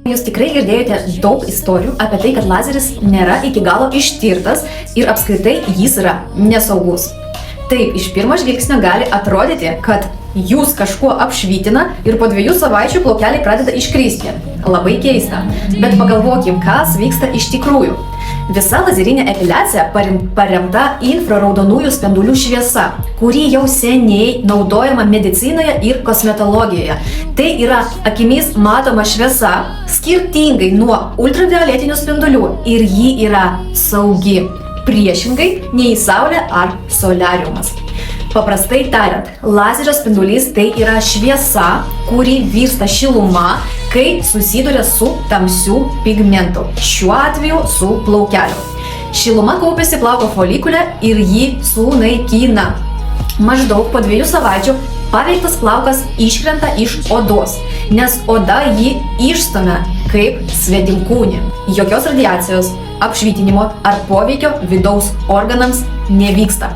Jūs tikrai girdėjote daug istorijų apie tai, kad lazeris nėra iki galo ištirtas ir apskritai jis yra nesaugus. Taip, iš pirmo žvilgsnio gali atrodyti, kad jūs kažkuo apšvitina ir po 2 savaičių plaukeliai pradeda iškristi. Labai keista, bet pagalvokim, kas vyksta iš tikrųjų. Visa lazerinė epiliacija paremta infraraudonųjų spindulių šviesa, kuri jau seniai naudojama medicinoje ir kosmetologijoje. Tai yra akimis matoma šviesa, skirtingai nuo ultravioletinių spindulių, ir ji yra saugi, priešingai nei saulė ar soliariumas. Paprastai tariant, lazerio spindulys tai yra šviesa, kuri virsta šiluma, kai susiduria su tamsiu pigmentu, šiuo atveju su plaukeliu. Šiluma kaupiasi plauko folikule ir jį sunaikina. Maždaug po 2 savaičių paveiktas plaukas iškrenta iš odos, nes oda jį išstumia kaip svetimkūnį. Jokios radiacijos, apšvitinimo ar poveikio vidaus organams nevyksta.